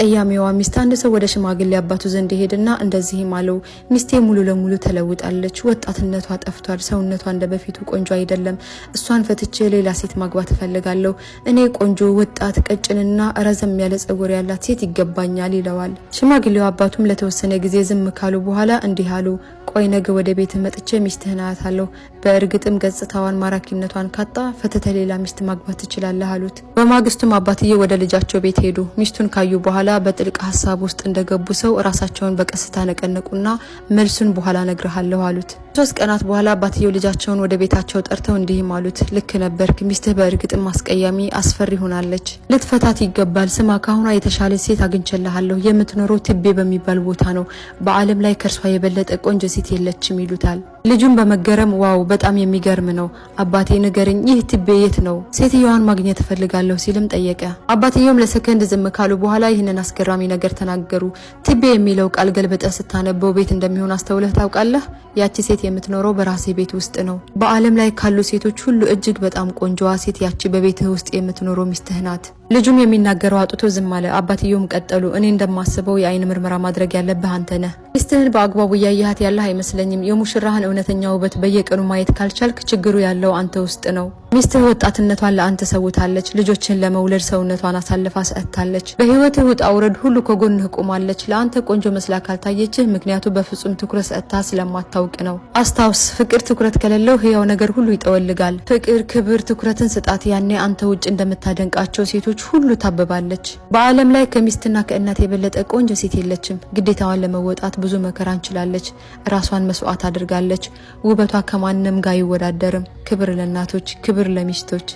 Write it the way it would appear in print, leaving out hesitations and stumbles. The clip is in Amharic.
አስቀያሚዋ ሚስት አንድ ሰው ወደ ሽማግሌ አባቱ ዘንድ ሄድና እንደዚህም አለው፣ ሚስቴ ሙሉ ለሙሉ ተለውጣለች። ወጣትነቷ ጠፍቷል። ሰውነቷ እንደበፊቱ ቆንጆ አይደለም። እሷን ፈትቼ ሌላ ሴት ማግባት እፈልጋለሁ። እኔ ቆንጆ ወጣት ቀጭንና ረዘም ያለ ጸጉር ያላት ሴት ይገባኛል ይለዋል። ሽማግሌው አባቱም ለተወሰነ ጊዜ ዝም ካሉ በኋላ እንዲህ አሉ፣ ቆይ ነገ ወደ ቤት መጥቼ ሚስትህን አያታለሁ። በእርግጥም ገጽታዋን ማራኪነቷን ካጣ ፈተተ ሌላ ሚስት ማግባት ትችላለህ አሉት። በማግስቱም አባትዬ ወደ ልጃቸው ቤት ሄዱ። ሚስቱን ካዩ በኋላ በጥልቅ ሀሳብ ውስጥ እንደገቡ ሰው ራሳቸውን በቀስታ ነቀነቁና መልሱን በኋላ ነግርሃለሁ አሉት። 3 ቀናት በኋላ አባትየው ልጃቸውን ወደ ቤታቸው ጠርተው እንዲህም አሉት፣ ልክ ነበርክ። ሚስትህ በእርግጥም አስቀያሚ አስፈሪ ሆናለች። ልትፈታት ይገባል። ስማ፣ ካሁኗ የተሻለች ሴት አግኝቼልሃለሁ። የምትኖረው ትቤ በሚባል ቦታ ነው። በዓለም ላይ ከርሷ የበለጠ ቆንጆ ሴት የለችም ይሉታል። ልጁን በመገረም ዋው በጣም የሚገርም ነው፣ አባቴ ንገረኝ፣ ይህ ትቤ የት ነው? ሴትየዋን ማግኘት እፈልጋለሁ ሲልም ጠየቀ። አባትየውም ለሰከንድ ዝም ካሉ በኋላ ይህንን አስገራሚ ነገር ተናገሩ። ትቤ የሚለው ቃል ገልበጠ ስታነበው ቤት እንደሚሆን አስተውለህ ታውቃለህ? ያቺ ሴት የምትኖረው በራሴ ቤት ውስጥ ነው። በዓለም ላይ ካሉ ሴቶች ሁሉ እጅግ በጣም ቆንጆዋ ሴት ያቺ በቤትህ ውስጥ የምትኖረው ሚስትህ ናት። ልጁም የሚናገረው አጥቶ ዝም አለ። አባትየውም ቀጠሉ፣ እኔ እንደማስበው የአይን ምርመራ ማድረግ ያለብህ አንተ ነህ። ሚስትህን በአግባቡ እያያሃት ያለህ አይመስለኝም። የሙሽራህን እውነተኛ ውበት በየቀኑ ማየት ካልቻልክ ችግሩ ያለው አንተ ውስጥ ነው። ሚስትህ ወጣትነቷን ለአንተ ሰውታለች። ልጆችን ለመውለድ ሰውነቷን አሳልፋ ሰጥታለች። በህይወትህ ውጣ ውረድ ሁሉ ከጎንህ ቆማለች። ለአንተ ቆንጆ መስላ ካልታየችህ ምክንያቱ በፍጹም ትኩረት ሰጥታ ስለማታውቅ ነው። አስታውስ፣ ፍቅር ትኩረት ከሌለው ህያው ነገር ሁሉ ይጠወልጋል። ፍቅር፣ ክብር፣ ትኩረትን ስጣት። ያኔ አንተ ውጭ እንደምታደንቃቸው ሴቶች ሁሉ ታብባለች። በዓለም ላይ ከሚስትና ከእናት የበለጠ ቆንጆ ሴት የለችም። ግዴታዋን ለመወጣት ብዙ መከራ እንችላለች። ራሷን መስዋዕት አድርጋለች። ውበቷ ከማንም ጋር አይወዳደርም። ክብር ለእናቶች፣ ክብር ለሚስቶች።